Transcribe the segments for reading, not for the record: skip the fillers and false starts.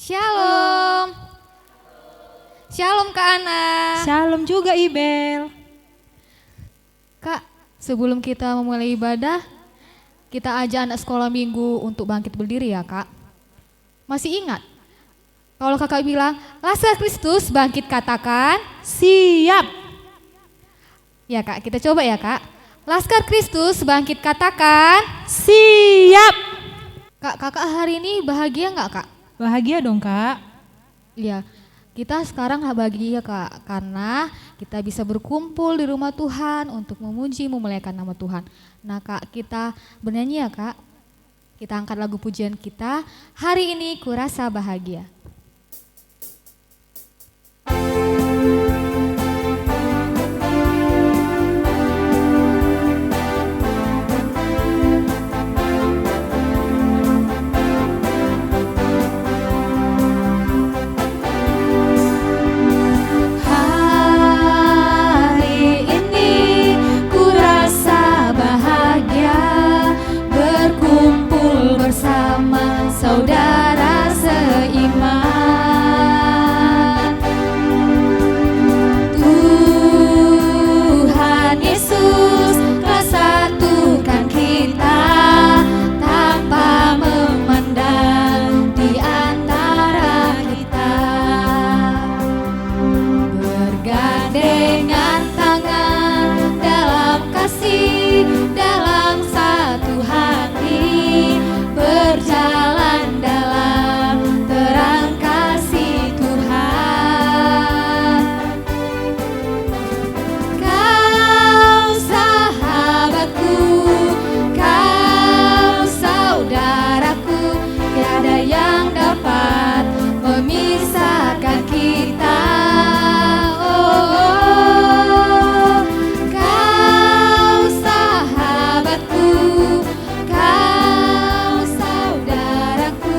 Shalom. Shalom Kak Ana. Shalom juga Ibel. Kak, sebelum kita memulai ibadah, kita ajak anak sekolah minggu untuk bangkit berdiri ya Kak. Masih ingat? Kalau kakak bilang, Laskar Kristus bangkit katakan, Siap. ya Kak, kita coba ya Kak. Laskar Kristus bangkit katakan, Siap. Kak, kakak hari ini bahagia nggak Kak? Bahagia dong Kak. Iya, kita sekarang bahagia Kak, karena kita bisa berkumpul di rumah Tuhan untuk memuji, memuliakan nama Tuhan. Nah Kak, kita bernyanyi ya Kak. Kita angkat lagu pujian kita, hari ini kurasa bahagia. Saudara seiman, Tuhan Yesus telah satukan kita tanpa memandang di antara kita, bergandengan tangan dalam kasih, dalam satu hati, berjalan dalam terang kasih Tuhan. Kau sahabatku, kau saudaraku, tiada yang dapat memisahkan kita. Oh, kau sahabatku, kau saudaraku,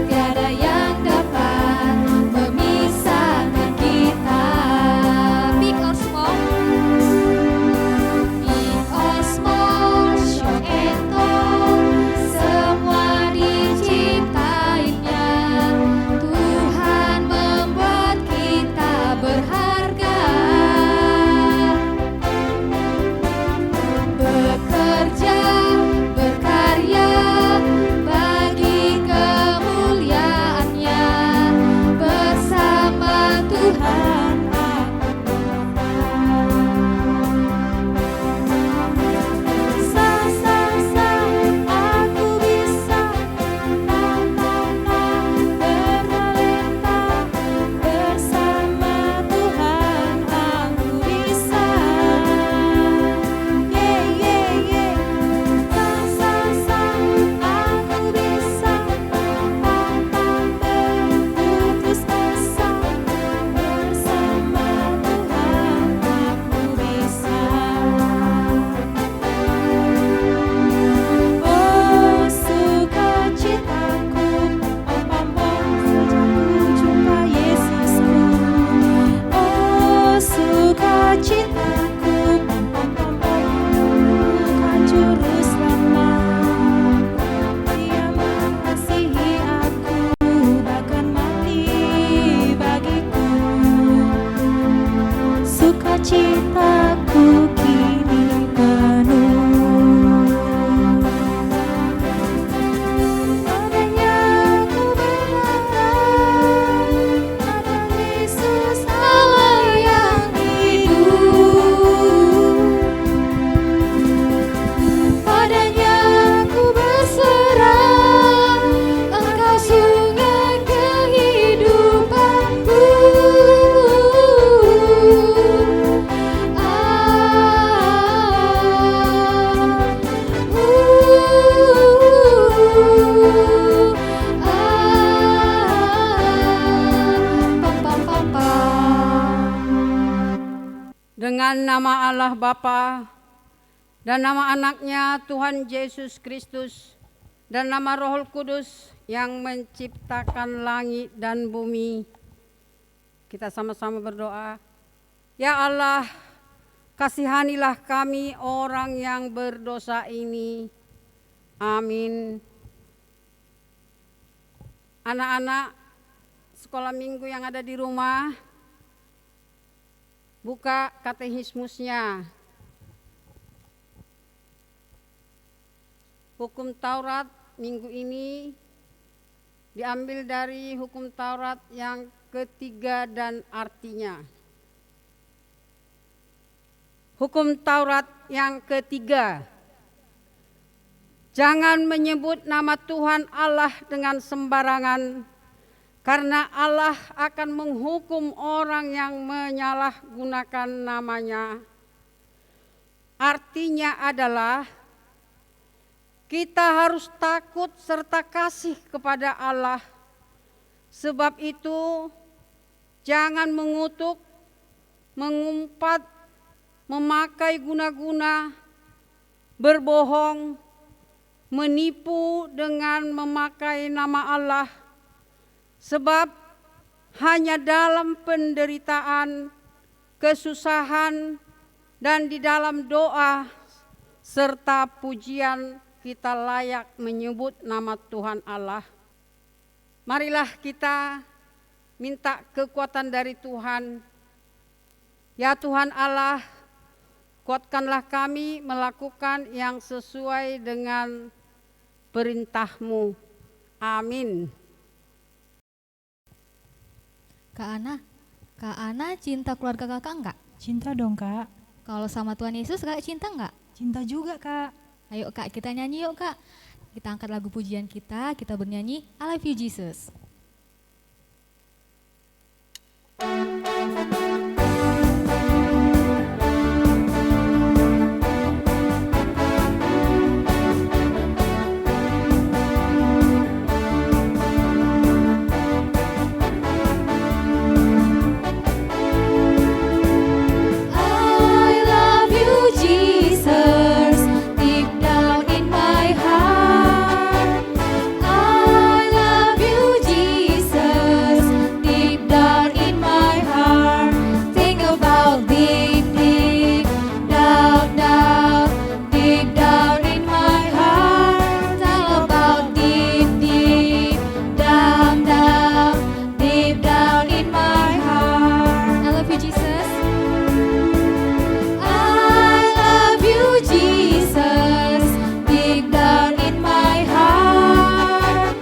tiada yang dapat memisahkan kita. Big or small, big or small, short and tall, semua diciptainya. Tuhan membuat kita berharga, bekerja, berkarya bagi kemuliaan-Nya. Bersama Tuhan aku bisa bertalenta, bersama Tuhan aku bisa. Aku bisa putus asa, bersama Tuhan aku bisa. Oh sukacitaku, pambang sejak jumpa Yesusku. Oh sukacitaku, bukan juru selamat. Dia mengasihi aku, bahkan mati bagiku. Sukacitaku kini penuh. Padanya ku berharap, pada Yesus Allah yang hidup. Padanya ku berserah, Engkau sungai kehidupanku. Dengan nama Allah Bapa dan nama anaknya Tuhan Yesus Kristus dan nama Roh Kudus yang menciptakan langit dan bumi, kita sama-sama berdoa. Ya Allah, kasihanilah kami orang yang berdosa ini. Amin. Anak-anak, sekolah minggu yang ada di rumah, buka katekismusnya. Hukum Taurat minggu ini diambil dari hukum Taurat yang ketiga dan artinya. Hukum Taurat yang ketiga, jangan menyebut nama Tuhan Allah dengan sembarangan, karena Allah akan menghukum orang yang menyalahgunakan namanya. Artinya adalah kita harus takut serta kasih kepada Allah. Sebab itu jangan mengutuk, mengumpat, memakai guna-guna, berbohong, menipu dengan memakai nama Allah. Sebab hanya dalam penderitaan, kesusahan, dan di dalam doa serta pujian kita layak menyebut nama Tuhan Allah. Marilah kita minta kekuatan dari Tuhan. Ya Tuhan Allah, kuatkanlah kami melakukan yang sesuai dengan perintah-Mu. Amin. Kak Ana cinta keluarga kakak enggak? Cinta dong kak. Kalau sama Tuhan Yesus kak cinta enggak? Cinta juga kak. Ayo kak, kita nyanyi yuk kak. Kita angkat lagu pujian kita bernyanyi I Love You Jesus. I love you, Jesus, deep down in my heart. I love you, Jesus, deep down in my heart. Think about deep, deep down, down, deep down in my heart. Think about deep, deep down, down, deep down in my heart. I love you Jesus. I love you, Jesus, deep down in my heart.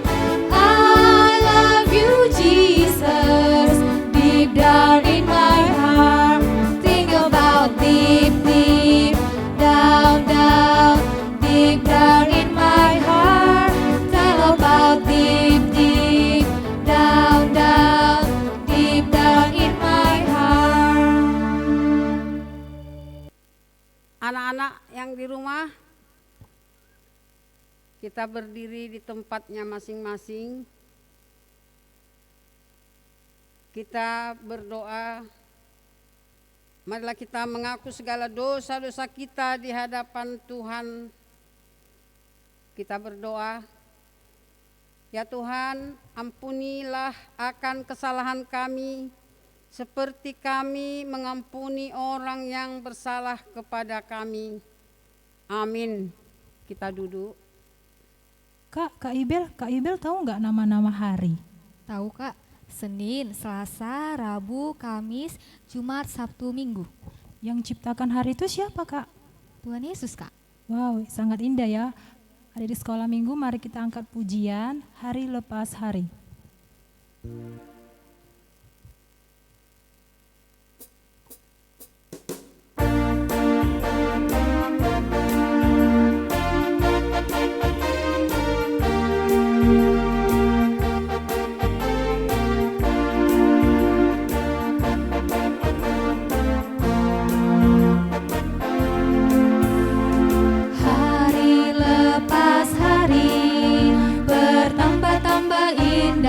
I love you, Jesus, deep down in my heart. Think about deep, deep down, down, deep down in my heart. Tell about deep, deep down, down, deep down in my heart. Anak-anak yang di rumah, kita berdiri di tempatnya masing-masing. Kita berdoa. Marilah kita mengaku segala dosa-dosa kita di hadapan Tuhan. Kita berdoa. Ya Tuhan, ampunilah akan kesalahan kami, seperti kami mengampuni orang yang bersalah kepada kami. Amin. Kita duduk. Kak Ibel tahu nggak nama-nama hari? Tahu kak, Senin, Selasa, Rabu, Kamis, Jumat, Sabtu, Minggu. Yang ciptakan hari itu siapa kak? Tuhan Yesus kak. Wow, sangat indah ya. Ada di sekolah minggu, mari kita angkat pujian hari lepas hari. Hari lepas hari bertambah-tambah indah.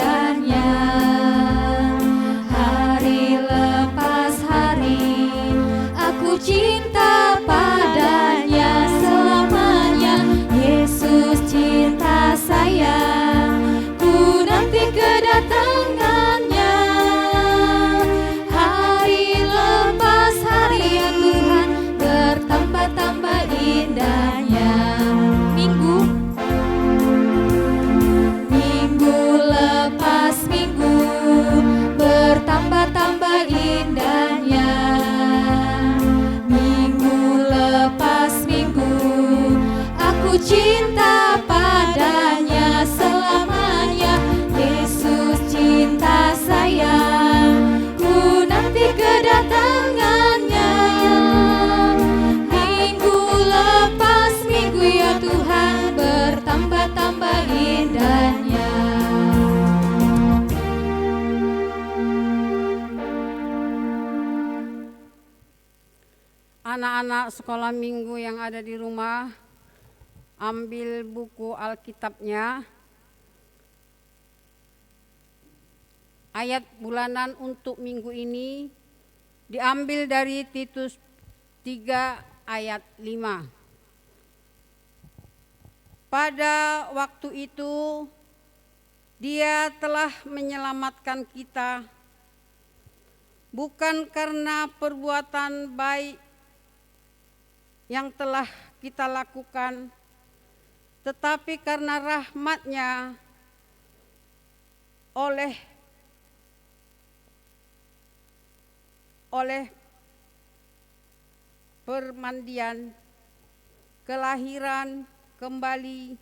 cinta padanya selamanya. Yesus cinta saya, ku nanti kedatangannya. Minggu lepas minggu ya Tuhan, bertambah-tambah indahnya. Anak-anak sekolah minggu yang ada di rumah, ambil buku Alkitabnya. Ayat bulanan untuk minggu ini diambil dari Titus 3 ayat 5. Pada waktu itu Dia telah menyelamatkan kita, bukan karena perbuatan baik yang telah kita lakukan, tetapi karena rahmat-Nya oleh permandian, kelahiran kembali,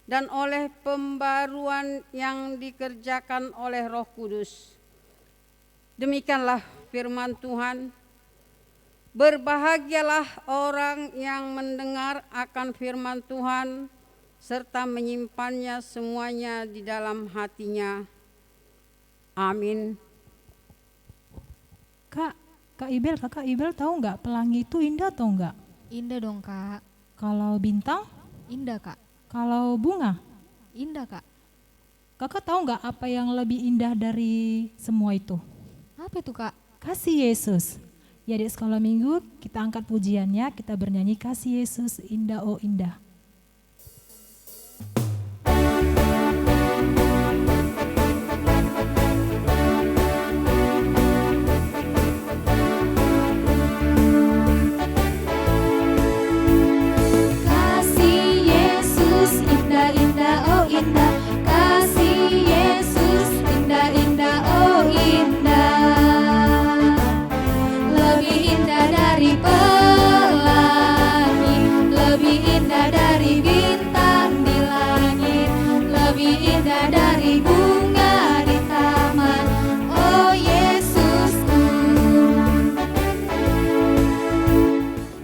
dan oleh pembaruan yang dikerjakan oleh Roh Kudus. Demikianlah firman Tuhan. Berbahagialah orang yang mendengar akan firman Tuhan serta menyimpannya semuanya di dalam hatinya. Amin. Kak Ibel tahu nggak pelangi itu indah atau enggak? Indah dong Kak. Kalau bintang? Indah Kak. Kalau bunga? Indah Kak. Kakak tahu nggak apa yang lebih indah dari semua itu? Apa itu Kak? Kasih Yesus. Ya di sekolah minggu kita angkat pujiannya, kita bernyanyi kasih Yesus indah oh indah. Kasih Yesus indah-indah oh indah. Kasih Yesus indah-indah oh indah. Lebih indah dari pelangi, lebih indah dari bintang di langit, lebih indah dari bunga di taman. Oh Yesusku,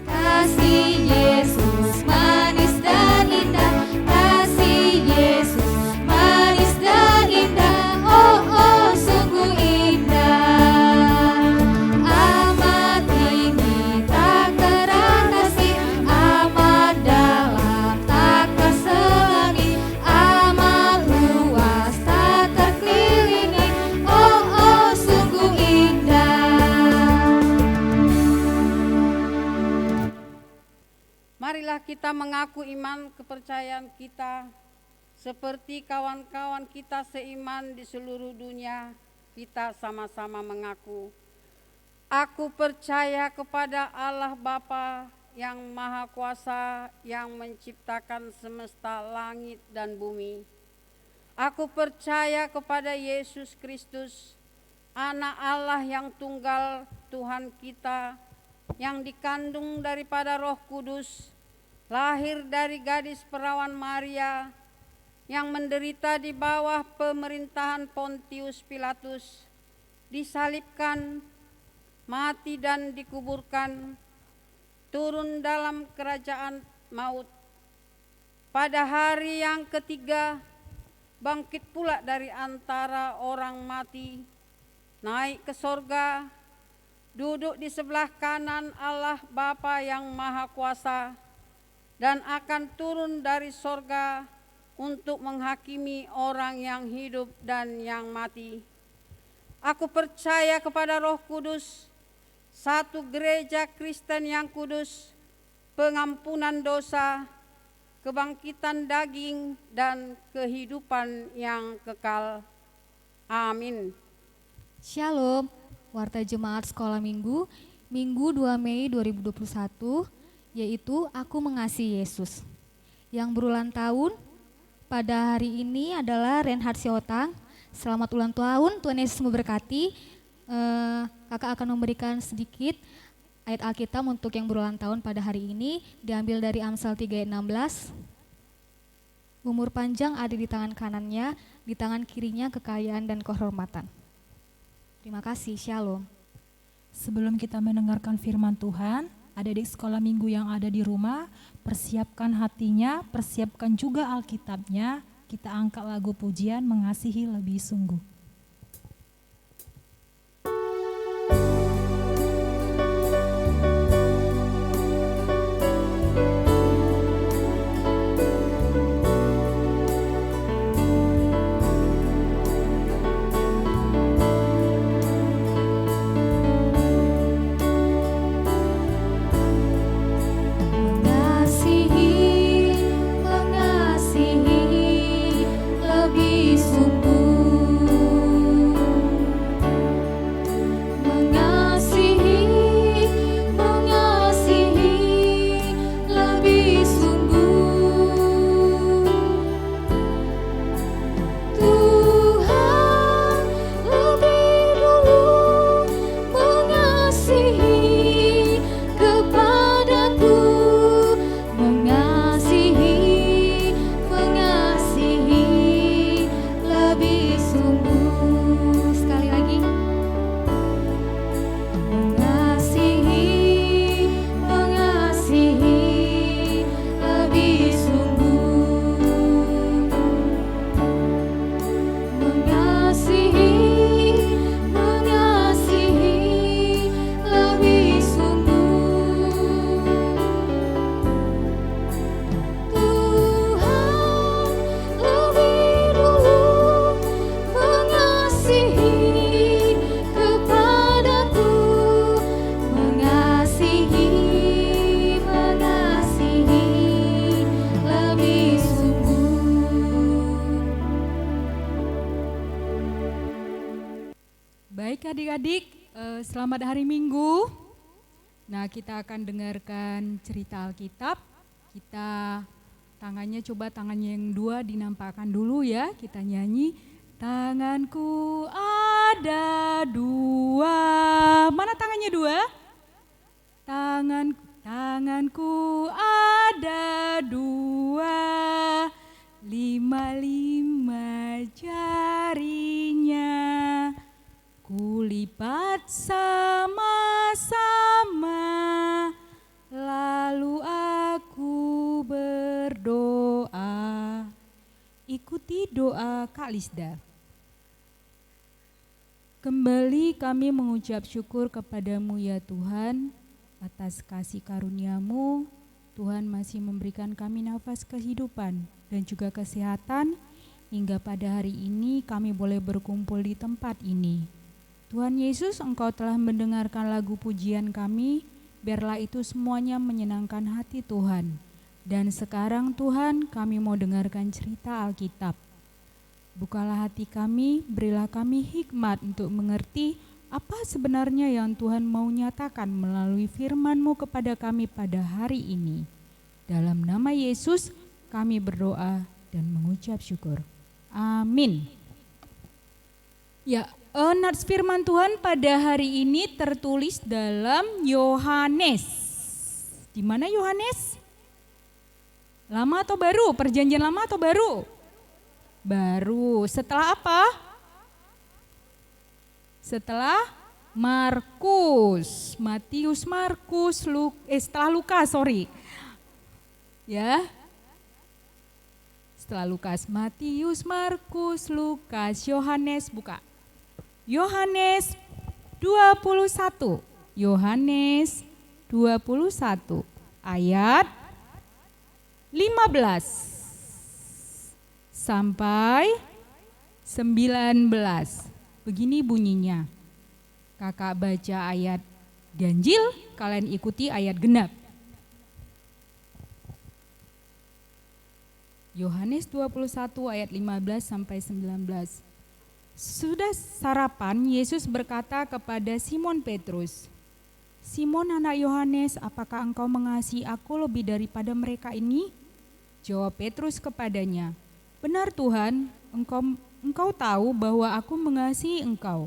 kasih Yesus manis dan indah, kasih Yesus manis dan indah. Oh oh sungguh indah, amat tinggi tak teratasi, amat dalam tak terselangi, amat luas tak terkelilingi. Oh oh sungguh indah. Marilah kita mengaku iman kepercayaan kita seperti kawan-kawan kita seiman di seluruh dunia. Kita sama-sama mengaku, aku percaya kepada Allah Bapa yang Maha Kuasa yang menciptakan semesta langit dan bumi. Aku percaya kepada Yesus Kristus, Anak Allah yang tunggal Tuhan kita, yang dikandung daripada Roh Kudus, lahir dari gadis perawan Maria, yang menderita di bawah pemerintahan Pontius Pilatus, disalibkan, mati dan dikuburkan, turun dalam kerajaan maut. Pada hari yang ketiga, bangkit pula dari antara orang mati, naik ke sorga, duduk di sebelah kanan Allah Bapa yang Maha Kuasa, dan akan turun dari sorga untuk menghakimi orang yang hidup dan yang mati. Aku percaya kepada Roh Kudus, satu gereja Kristen yang kudus, pengampunan dosa, kebangkitan daging, dan kehidupan yang kekal. Amin. Shalom, Warta Jemaat Sekolah Minggu, Minggu 2 Mei 2021, yaitu Aku Mengasihi Yesus. Yang berulang tahun pada hari ini adalah Reinhard Siotang. Selamat ulang tahun, Tuhan Yesus memberkati. Kakak akan memberikan sedikit Ayat Alkitab untuk yang berulang tahun pada hari ini diambil dari Amsal 3 ayat 16. Umur panjang ada di tangan kanannya, di tangan kirinya kekayaan dan kehormatan. Terima kasih, Shalom. Sebelum kita mendengarkan firman Tuhan, adik-adik sekolah minggu yang ada di rumah, persiapkan hatinya, persiapkan juga Alkitabnya. Kita angkat lagu pujian Mengasihi Lebih Sungguh. Mengasihi lebih sungguh, mengasihi lebih sungguh. Tuhan lebih dulu mengasihi kepadaku, mengasihi lebih sungguh. Sekali lagi, mengasihi lebih sungguh, mengasihi lebih sungguh. Tuhan lebih dulu mengasihi kepadaku, mengasihi lebih sungguh. Baik adik-adik, selamat hari Minggu. Nah, kita akan dengarkan cerita Alkitab. Kita coba tangannya yang dua dinampakkan dulu ya. Kita nyanyi. Tanganku ada dua. Mana tangannya dua? Tanganku ada dua, 5 jarinya. Kulipat sama-sama, lalu aku berdoa. Ikuti doa Kak Lisda. Kembali kami mengucap syukur kepadamu ya Tuhan, atas kasih karunia-Mu. Tuhan masih memberikan kami nafas kehidupan dan juga kesehatan, hingga pada hari ini kami boleh berkumpul di tempat ini. Tuhan Yesus, Engkau telah mendengarkan lagu pujian kami, biarlah itu semuanya menyenangkan hati Tuhan. Dan sekarang Tuhan, kami mau dengarkan cerita Alkitab. Bukalah hati kami, berilah kami hikmat untuk mengerti apa sebenarnya yang Tuhan mau nyatakan melalui firman-Mu kepada kami pada hari ini. Dalam nama Yesus kami berdoa dan mengucap syukur. Amin. Ya, nats firman Tuhan pada hari ini tertulis dalam Yohanes. Di mana Yohanes? Lama atau baru? Perjanjian lama atau baru? Baru. Setelah apa? Setelah Markus, Matius, Markus, setelah Lukas, ya. Setelah Lukas, Matius, Markus, Lukas, Yohanes, buka. Yohanes 21. Yohanes 21 ayat 15 sampai 19. Begini bunyinya. Kakak baca ayat ganjil, kalian ikuti ayat genap. Yohanes 21 ayat 15 sampai 19. Sudah sarapan, Yesus berkata kepada Simon Petrus, "Simon anak Yohanes, apakah engkau mengasihi aku lebih daripada mereka ini?" Jawab Petrus kepadanya, "Benar Tuhan, engkau tahu bahwa aku mengasihi engkau."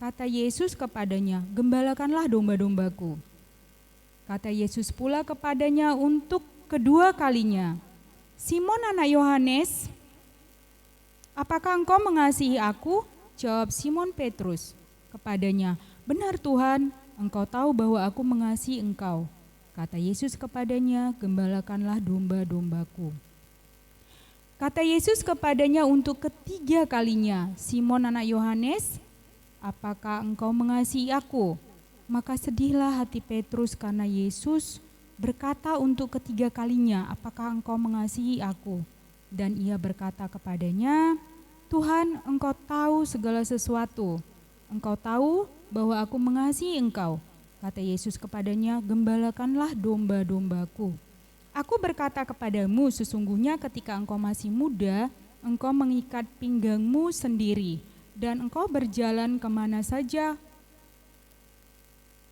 Kata Yesus kepadanya, "Gembalakanlah domba-dombaku." Kata Yesus pula kepadanya untuk kedua kalinya, "Simon anak Yohanes, apakah engkau mengasihi aku?" Jawab Simon Petrus kepadanya, "Benar Tuhan, engkau tahu bahwa aku mengasihi engkau." Kata Yesus kepadanya, "Gembalakanlah domba-dombaku." Kata Yesus kepadanya untuk ketiga kalinya, "Simon anak Yohanes, apakah engkau mengasihi aku?" Maka sedihlah hati Petrus karena Yesus berkata untuk ketiga kalinya, "Apakah engkau mengasihi aku?" Dan ia berkata kepadanya, "Tuhan, engkau tahu segala sesuatu. Engkau tahu bahwa aku mengasihi engkau." Kata Yesus kepadanya, "Gembalakanlah domba-dombaku. Aku berkata kepadamu, sesungguhnya ketika engkau masih muda, engkau mengikat pinggangmu sendiri, dan engkau berjalan kemana saja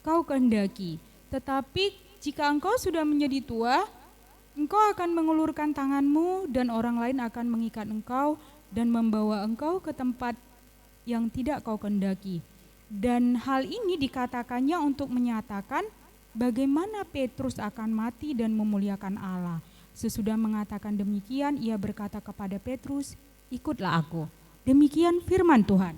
kau kehendaki. Tetapi jika engkau sudah menjadi tua, engkau akan mengulurkan tanganmu dan orang lain akan mengikat engkau dan membawa engkau ke tempat yang tidak kau kehendaki." Dan hal ini dikatakannya untuk menyatakan bagaimana Petrus akan mati dan memuliakan Allah. Sesudah mengatakan demikian, ia berkata kepada Petrus, "Ikutlah aku." Demikian firman Tuhan.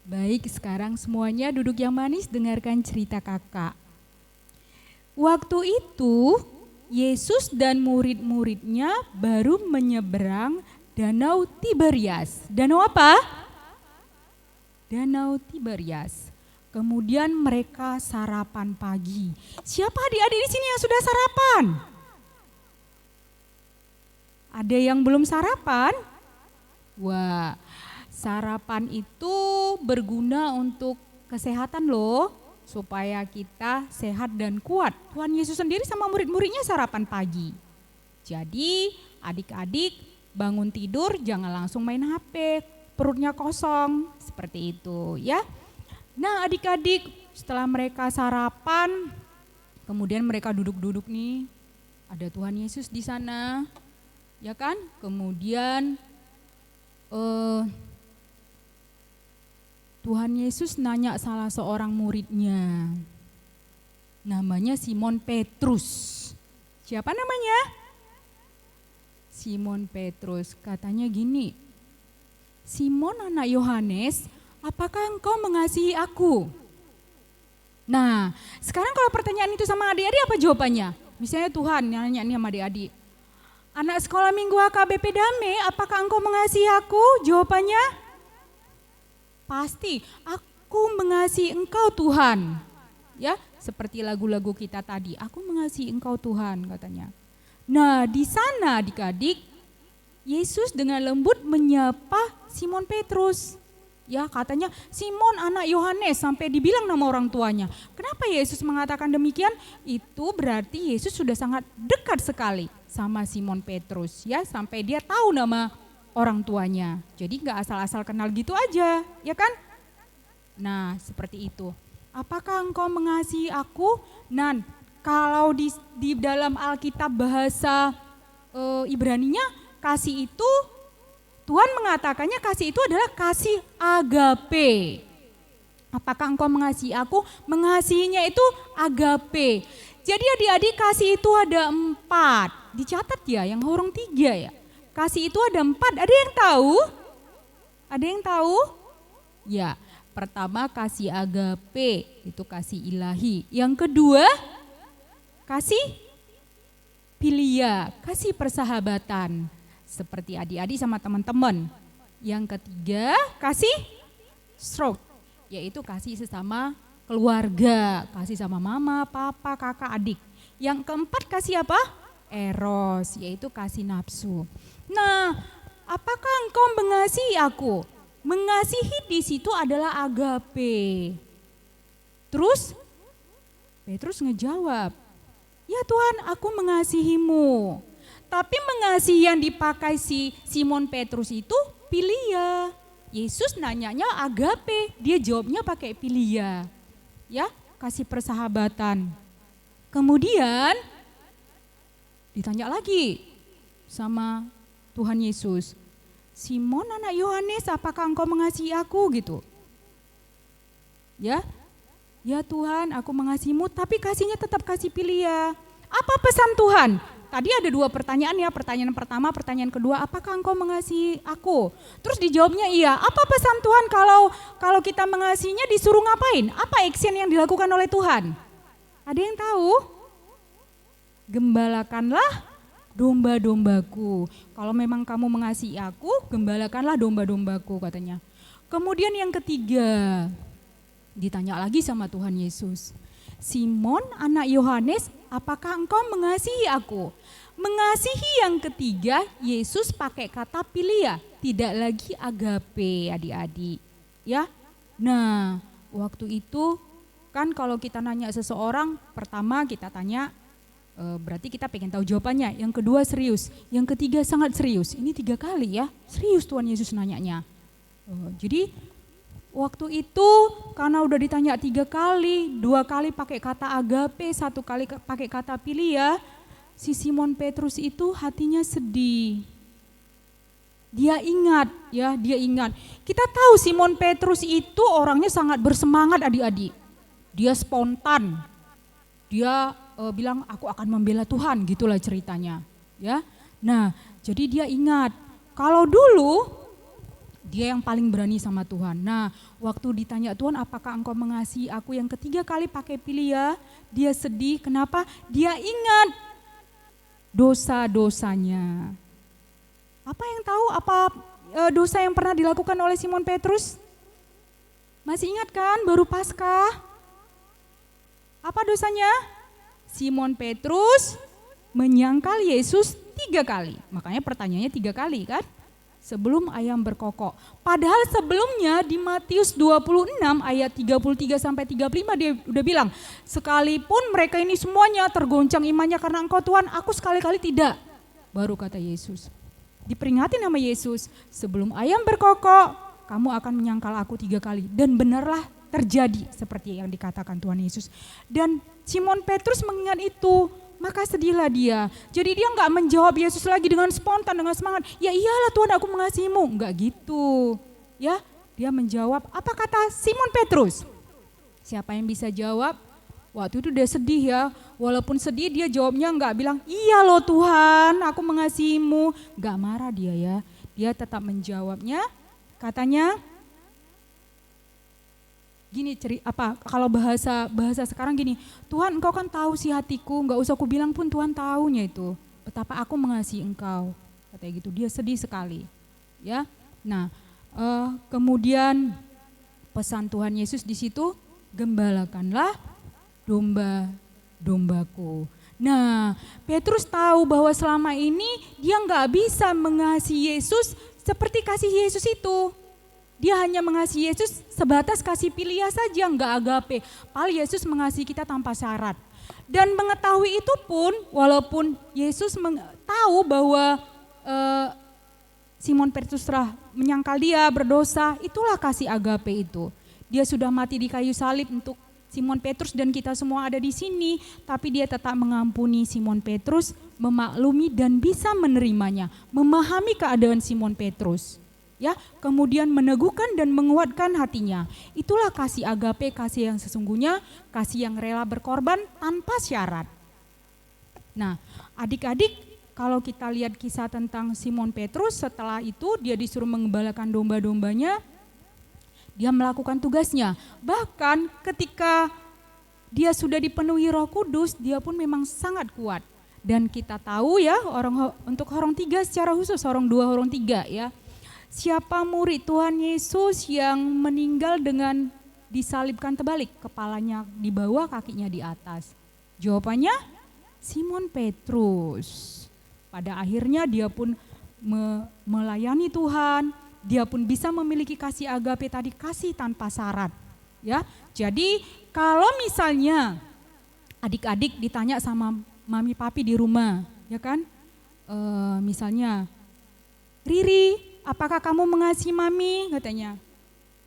Baik, sekarang semuanya duduk yang manis, dengarkan cerita kakak. Waktu itu Yesus dan murid-muridnya baru menyeberang Danau Tiberias. Danau apa? Danau Tiberias. Kemudian mereka sarapan pagi. Siapa adik-adik di sini yang sudah sarapan? Ada yang belum sarapan? Wah, sarapan itu berguna untuk kesehatan loh, supaya kita sehat dan kuat. Tuhan Yesus sendiri sama murid-muridnya sarapan pagi. Jadi adik-adik bangun tidur jangan langsung main HP, perutnya kosong, seperti itu ya. Nah adik-adik setelah mereka sarapan, kemudian mereka duduk-duduk nih, ada Tuhan Yesus di sana, ya kan? Kemudian Tuhan Yesus nanya salah seorang muridnya, namanya Simon Petrus. Siapa namanya? Simon Petrus. Katanya gini, "Simon anak Yohanes, apakah engkau mengasihi aku?" Nah, sekarang kalau pertanyaan itu sama adik-adik apa jawabannya? Misalnya Tuhan nanya nih sama adik-adik, "Anak sekolah minggu AKBP Damai, apakah engkau mengasihi aku?" Jawabannya pasti, "Aku mengasihi engkau Tuhan." Ya, seperti lagu-lagu kita tadi, "Aku mengasihi engkau Tuhan," katanya. Nah, di sana adik-adik, Yesus dengan lembut menyapa Simon Petrus. Ya, katanya, "Simon anak Yohanes," sampai dibilang nama orang tuanya. Kenapa Yesus mengatakan demikian? Itu berarti Yesus sudah sangat dekat sekali sama Simon Petrus, ya, sampai dia tahu nama orang tuanya. Jadi nggak asal-asal kenal gitu aja, ya kan? Nah, seperti itu. "Apakah engkau mengasihi aku?" Nah, kalau di dalam Alkitab bahasa Ibraninya, kasih itu Tuhan mengatakannya kasih itu adalah kasih agape. Apakah engkau mengasihi aku? Mengasihinya itu agape. Jadi adik-adik, kasih itu ada 4. Dicatat ya, yang hurung 3 ya. Kasih itu ada 4, ada yang tahu? Ada yang tahu? Ya, pertama kasih agape, itu kasih ilahi. Yang kedua, kasih philia, kasih persahabatan. Seperti adik-adik sama teman-teman. Yang ketiga, kasih storge, yaitu kasih sesama keluarga, kasih sama mama, papa, kakak, adik. Yang keempat kasih apa? Eros, yaitu kasih nafsu. Nah, apakah engkau mengasihi aku? Mengasihi di situ adalah agape. Terus Petrus ngejawab, "Ya Tuhan, aku mengasihimu." Tapi mengasihi yang dipakai si Simon Petrus itu philia. Yesus nanyanya agape, dia jawabnya pakai philia. Ya, kasih persahabatan. Kemudian ditanya lagi sama Tuhan Yesus, "Simon anak Yohanes, apakah engkau mengasihi aku?" gitu. Ya. ya Tuhan aku mengasihimu, tapi kasihnya tetap kasih Pilia. Apa pesan Tuhan? Tadi ada 2 pertanyaan ya, pertanyaan pertama, pertanyaan kedua, apakah engkau mengasihi aku? Terus dijawabnya iya. Apa pesan Tuhan kalau kita mengasihinya disuruh ngapain? Apa action yang dilakukan oleh Tuhan? Ada yang tahu? Gembalakanlah domba-dombaku. Kalau memang kamu mengasihi aku, gembalakanlah domba-dombaku katanya. Kemudian yang ketiga, ditanya lagi sama Tuhan Yesus. Simon anak Yohanes, apakah engkau mengasihi aku? Mengasihi yang ketiga, Yesus pakai kata Pilia, tidak lagi agape adik-adik. Ya, nah waktu itu kan kalau kita nanya seseorang, pertama kita tanya, berarti kita pengen tahu jawabannya. Yang kedua serius, yang ketiga sangat serius. Ini 3 kali ya, serius Tuhan Yesus nanyanya. Jadi waktu itu karena udah ditanya 3 kali, 2 kali pakai kata agape, 1 kali pakai kata Pilia, si Simon Petrus itu hatinya sedih. Dia ingat ya, dia ingat. Kita tahu Simon Petrus itu orangnya sangat bersemangat adik-adik. Dia spontan. Dia bilang aku akan membela Tuhan, gitulah ceritanya. Ya. Nah, jadi dia ingat kalau dulu dia yang paling berani sama Tuhan. Nah, waktu ditanya Tuhan, apakah engkau mengasihi aku, yang ketiga kali pakai Pilia, dia sedih. Kenapa? Dia ingat dosa-dosanya. Apa yang tahu apa dosa yang pernah dilakukan oleh Simon Petrus? Masih ingat kan, baru Paskah? Apa dosanya? Simon Petrus menyangkal Yesus 3 kali. Makanya pertanyaannya 3 kali kan? Sebelum ayam berkokok. Padahal sebelumnya di Matius 26 ayat 33 sampai 35 dia udah bilang, sekalipun mereka ini semuanya tergoncang imannya karena engkau Tuhan, aku sekali-kali tidak. Baru kata Yesus. Diperingatin sama Yesus, sebelum ayam berkokok, kamu akan menyangkal aku 3 kali. Dan benarlah terjadi seperti yang dikatakan Tuhan Yesus. Dan Simon Petrus mengingat itu, maka sedihlah dia. Jadi dia enggak menjawab Yesus lagi dengan spontan, dengan semangat. Ya iyalah Tuhan, aku mengasihimu. Enggak gitu. Ya, dia menjawab, apa kata Simon Petrus? Siapa yang bisa jawab? Waktu itu dia sedih ya. Walaupun sedih dia jawabnya enggak bilang, iya loh Tuhan, aku mengasihimu. Enggak marah dia ya. Dia tetap menjawabnya. Katanya, gini kalau bahasa sekarang gini, Tuhan engkau kan tahu si hatiku, enggak usah aku bilang pun Tuhan tahunya itu betapa aku mengasihi engkau, katanya gitu. Dia sedih sekali ya. Nah kemudian pesan Tuhan Yesus di situ, gembalakanlah domba-dombaku. Nah Petrus tahu bahwa selama ini dia enggak bisa mengasihi Yesus seperti kasih Yesus itu. Dia hanya mengasihi Yesus sebatas kasih Pilia saja, enggak agape. Padahal Yesus mengasihi kita tanpa syarat. Dan mengetahui itu pun, walaupun Yesus tahu bahwa Simon Petrus telah menyangkal dia berdosa, itulah kasih agape itu. Dia sudah mati di kayu salib untuk Simon Petrus dan kita semua ada di sini, tapi dia tetap mengampuni Simon Petrus, memaklumi dan bisa menerimanya, memahami keadaan Simon Petrus. Ya, kemudian meneguhkan dan menguatkan hatinya. Itulah kasih agape, kasih yang sesungguhnya, kasih yang rela berkorban tanpa syarat. Nah, adik-adik, kalau kita lihat kisah tentang Simon Petrus, setelah itu dia disuruh mengembalakan domba-dombanya, dia melakukan tugasnya. Bahkan ketika dia sudah dipenuhi Roh Kudus, dia pun memang sangat kuat. Dan kita tahu ya, untuk Horong 3 secara khusus, Horong 2, Horong 3 ya. Siapa murid Tuhan Yesus yang meninggal dengan disalibkan terbalik, kepalanya di bawah, kakinya di atas? Jawabannya Simon Petrus. Pada akhirnya dia pun melayani Tuhan, dia pun bisa memiliki kasih agape tadi, kasih tanpa syarat. Ya, jadi kalau misalnya adik-adik ditanya sama mami papi di rumah, ya kan, misalnya, Riri, apakah kamu mengasihi mami? Katanya.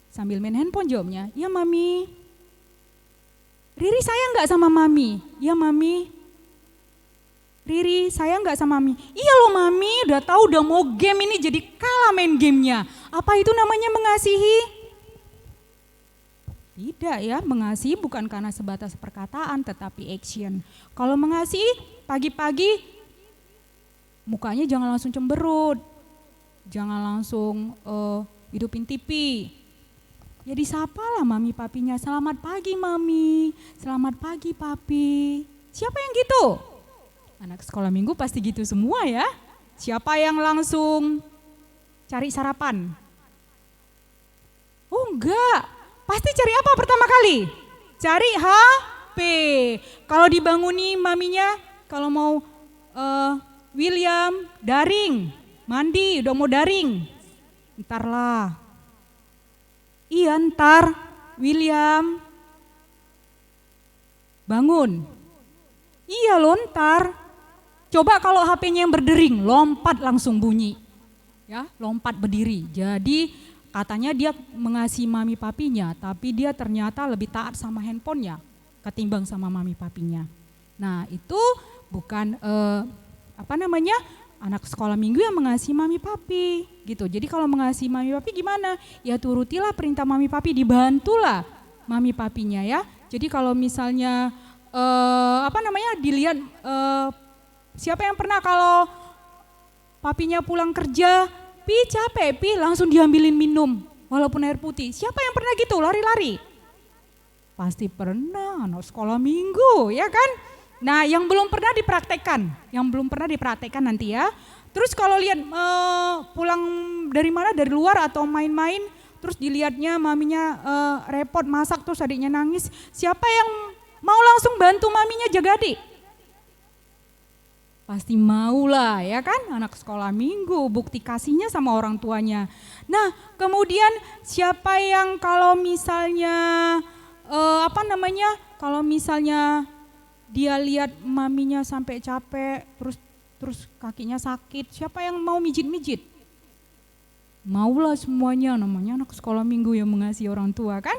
Sambil main handphone jawabnya, ya mami. Riri sayang gak sama mami? Ya mami. Riri sayang gak sama mami? Iya loh mami, udah tahu udah mau game ini jadi kalah main gamenya. Apa itu namanya mengasihi? Tidak ya, mengasihi bukan karena sebatas perkataan tetapi action. Kalau mengasihi pagi-pagi mukanya jangan langsung cemberut, jangan langsung hidupin TV. Ya disapalah mami papinya, selamat pagi mami, selamat pagi papi. Siapa yang gitu? Anak sekolah minggu pasti gitu semua ya. Siapa yang langsung cari sarapan? Oh enggak, pasti cari apa pertama kali? Cari HP. Kalau dibanguni maminya, kalau mau William daring, mandi udah mau daring. Ntarlah. Iya ntar William bangun. Iya loh ntar. Coba kalau HP-nya yang berdering, lompat langsung bunyi. Ya, lompat berdiri. Jadi katanya dia mengasihi mami papinya, tapi dia ternyata lebih taat sama handphonenya ketimbang sama mami papinya. Nah itu bukan anak sekolah minggu yang mengasihi mami papi gitu. Jadi kalau mengasihi mami papi gimana? Ya turutilah perintah mami papi, dibantulah mami papinya ya. Jadi kalau misalnya dilihat siapa yang pernah kalau papinya pulang kerja, pi capek pi langsung diambilin minum walaupun air putih. Siapa yang pernah gitu lari-lari? Pasti pernah anak sekolah minggu ya kan? Nah yang belum pernah dipraktekkan nanti ya. Terus kalau lihat pulang dari mana, dari luar atau main-main, terus dilihatnya maminya repot masak terus adiknya nangis, siapa yang mau langsung bantu maminya jaga adik? Pasti maulah ya kan, anak sekolah minggu, bukti kasihnya sama orang tuanya. Nah kemudian siapa yang kalau misalnya kalau misalnya dia lihat maminya sampai capek, terus kakinya sakit, siapa yang mau mijit-mijit? Maulah semuanya, namanya anak sekolah minggu yang mengasihi orang tua kan.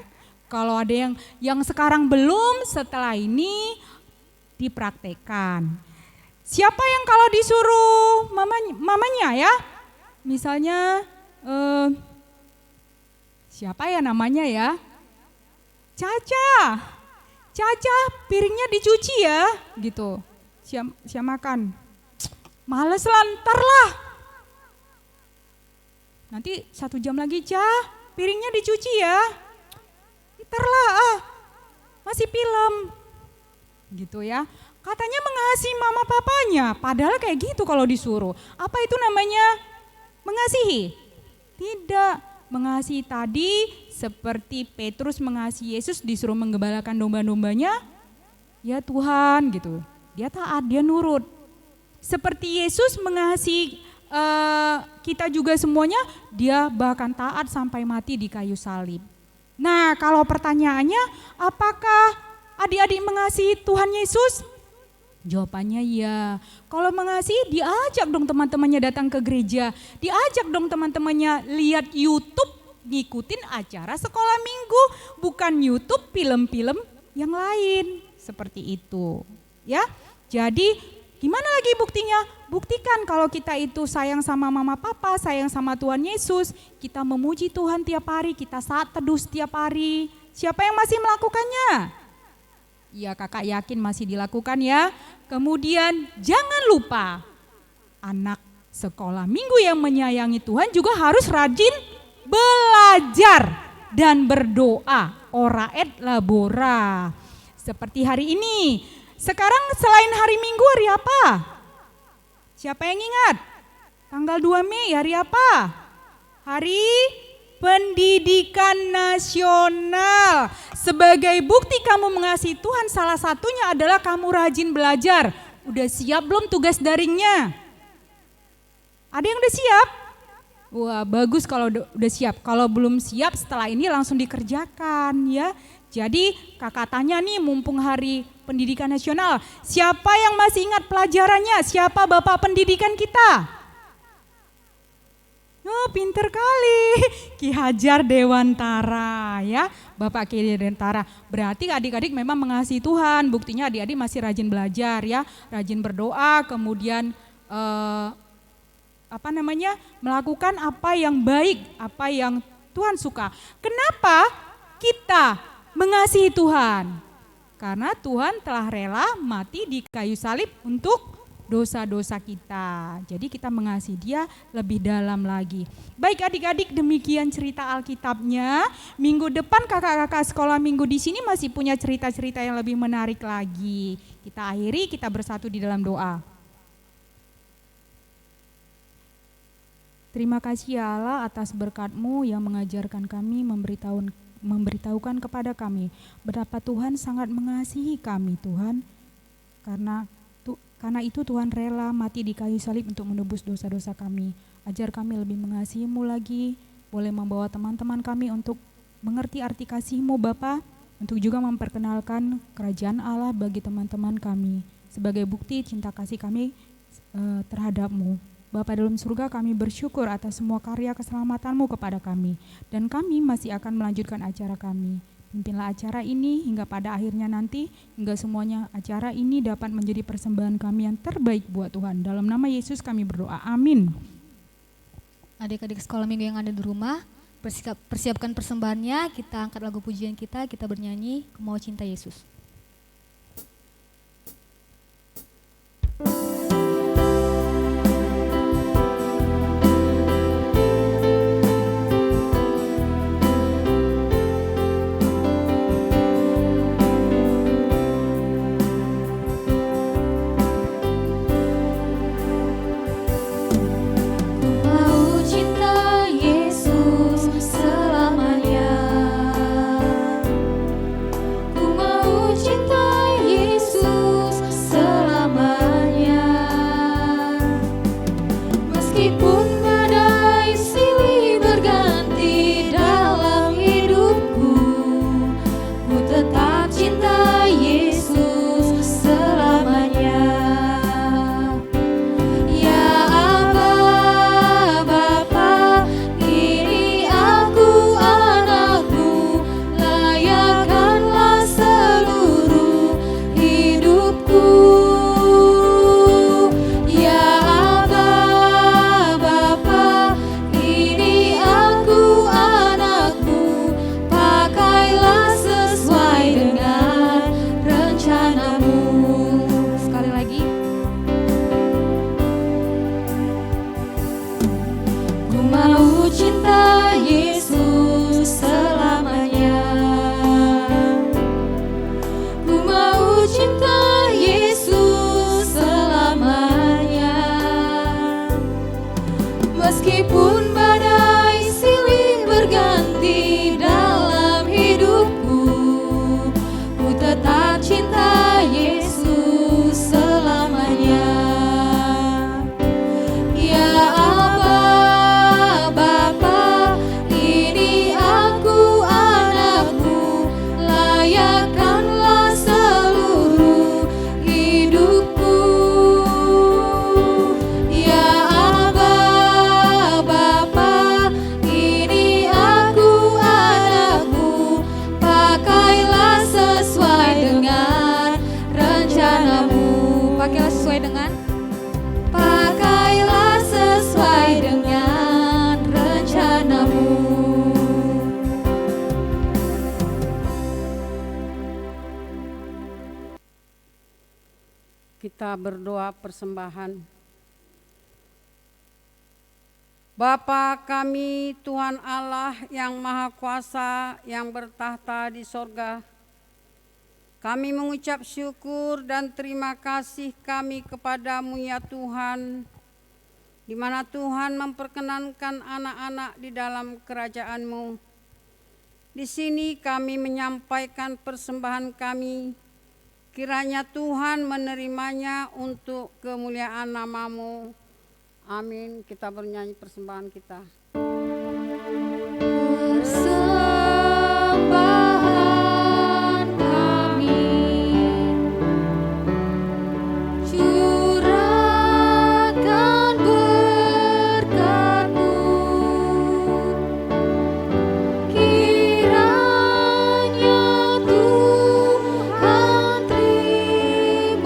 Kalau ada yang sekarang belum, setelah ini dipraktekkan. Siapa yang kalau disuruh mamanya ya, misalnya siapa ya namanya ya? Caca, piringnya dicuci ya, gitu. Siap makan. Males lah, ntar lah. Nanti 1 jam lagi, piringnya dicuci ya. Ntar lah, masih film. Gitu ya. Katanya mengasihi mama papanya, padahal kayak gitu kalau disuruh. Apa itu namanya mengasihi? Tidak. Mengasihi tadi seperti Petrus mengasihi Yesus disuruh menggembalakan domba-dombanya, ya Tuhan gitu. Dia taat, dia nurut. Seperti Yesus mengasihi kita juga semuanya, dia bahkan taat sampai mati di kayu salib. Nah kalau pertanyaannya, apakah adik-adik mengasihi Tuhan Yesus? Jawabannya iya. Kalau mengasihi diajak dong teman-temannya datang ke gereja, diajak dong teman-temannya lihat YouTube, ngikutin acara sekolah minggu, bukan YouTube film-film yang lain seperti itu. Ya, jadi gimana lagi buktinya? Buktikan kalau kita itu sayang sama mama papa, sayang sama Tuhan Yesus, kita memuji Tuhan tiap hari, kita saat teduh setiap hari. Siapa yang masih melakukannya? Ya kakak yakin masih dilakukan ya. Kemudian jangan lupa anak sekolah minggu yang menyayangi Tuhan juga harus rajin belajar dan berdoa. Ora et labora. Seperti hari ini. Sekarang selain hari Minggu hari apa? Siapa yang ingat? Tanggal 2 Mei hari apa? Hari Pendidikan Nasional. Sebagai bukti kamu mengasihi Tuhan, salah satunya adalah kamu rajin belajar. Udah siap belum tugas daringnya? Ada yang udah siap? Wah bagus kalau udah siap. Kalau belum siap setelah ini langsung dikerjakan ya. Jadi kakak tanya nih mumpung hari Pendidikan Nasional, siapa yang masih ingat pelajarannya? Siapa bapak pendidikan kita? Oh pinter kali, Ki Hajar Dewantara ya, Bapak Ki Dewantara. Berarti adik-adik memang mengasihi Tuhan, buktinya adik-adik masih rajin belajar ya, rajin berdoa, kemudian melakukan apa yang baik, apa yang Tuhan suka. Kenapa kita mengasihi Tuhan. Karena Tuhan telah rela mati di kayu salib untuk dosa-dosa kita. Jadi kita mengasihi Dia lebih dalam lagi. Baik adik-adik, demikian cerita Alkitabnya. Minggu depan kakak-kakak sekolah minggu di sini masih punya cerita-cerita yang lebih menarik lagi. Kita akhiri, kita bersatu di dalam doa. Terima kasih ya Allah atas berkat-Mu yang mengajarkan kami, memberitahukan kepada kami betapa Tuhan sangat mengasihi kami Tuhan. Karena itu Tuhan rela mati di kayu salib untuk menebus dosa-dosa kami. Ajar kami lebih mengasihi-Mu lagi, boleh membawa teman-teman kami untuk mengerti arti kasih-Mu Bapa, untuk juga memperkenalkan kerajaan Allah bagi teman-teman kami sebagai bukti cinta kasih kami terhadap-Mu. Bapa dalam surga, kami bersyukur atas semua karya keselamatan-Mu kepada kami, dan kami masih akan melanjutkan acara kami. Pimpinlah acara ini hingga pada akhirnya nanti, hingga semuanya acara ini dapat menjadi persembahan kami yang terbaik buat Tuhan. Dalam nama Yesus kami berdoa, amin. Adik-adik sekolah minggu yang ada di rumah, persiapkan persembahannya, kita angkat lagu pujian kita bernyanyi, Ku Mau Cinta Yesus. Mau cinta Yesus selamanya. Ku mau cinta Yesus selamanya. Meskipun badai silih berganti dalam hidupku, ku tetap cinta Yesus selamanya. Ya Aba, Bapa, ini aku anakmu, layakkanlah seluruh hidupku. Ya Aba, Bapa, ini aku anakmu, pakailah sesuai dengan rencanamu. Sekali lagi. Ku mau cinta Yesus selamanya. Ku mau cinta Yesus selamanya. Meskipun badai silih berganti dalam hidupku, ku tetap cinta Yesus selamanya. Ya Aba, Bapa, ini aku anakmu, layakkanlah seluruh hidupku. Ya Aba, Bapa, ini aku anakmu, pakailah sesuai dengan rencanamu. Pakailah sesuai dengan Pakailah sesuai dengan rencanamu. Kita berdoa persembahan. Bapa kami, Tuhan Allah yang Maha Kuasa, yang bertahta di sorga, kami mengucap syukur dan terima kasih kami kepadamu ya Tuhan, di mana Tuhan memperkenankan anak-anak di dalam kerajaan-Mu. Di sini kami menyampaikan persembahan kami, kiranya Tuhan menerimanya untuk kemuliaan nama-Mu. Amin. Kita bernyanyi persembahan kita. Persembahan kami, curahkan berkat-Mu, kiranya Tuhan terimalah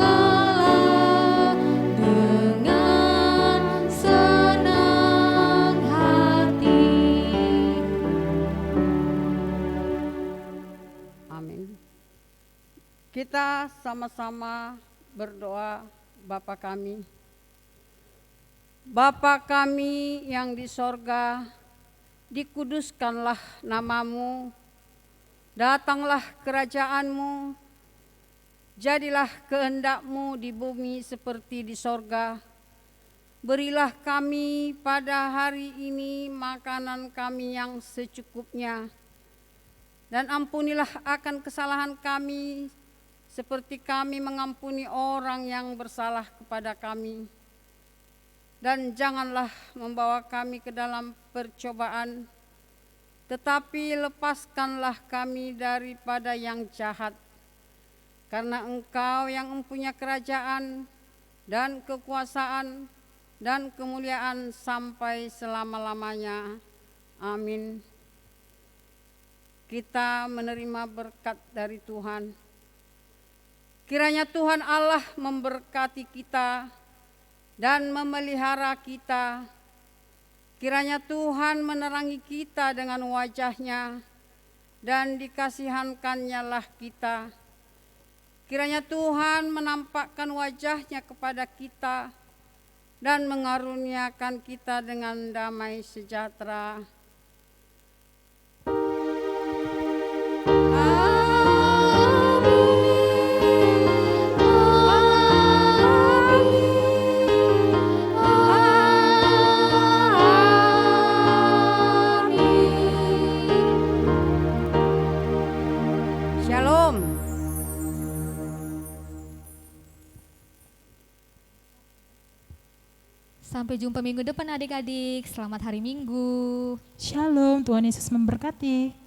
dengan senang hati. Kita sama-sama berdoa. Bapa kami, Bapa kami yang di sorga, dikuduskanlah namamu, datanglah kerajaanmu, jadilah kehendakmu di bumi seperti di sorga. Berilah kami pada hari ini makanan kami yang secukupnya, dan ampunilah akan kesalahan kami, seperti kami mengampuni orang yang bersalah kepada kami. Dan janganlah membawa kami ke dalam percobaan, tetapi lepaskanlah kami daripada yang jahat. Karena Engkau yang mempunyai kerajaan dan kekuasaan dan kemuliaan sampai selama-lamanya. Amin. Kita menerima berkat dari Tuhan. Kiranya Tuhan Allah memberkati kita dan memelihara kita. Kiranya Tuhan menerangi kita dengan wajah-Nya dan dikasihankan-Nya lah kita. Kiranya Tuhan menampakkan wajah-Nya kepada kita dan mengaruniakan kita dengan damai sejahtera. Shalom. Sampai jumpa minggu depan adik-adik. Selamat hari Minggu. Shalom, Tuhan Yesus memberkati.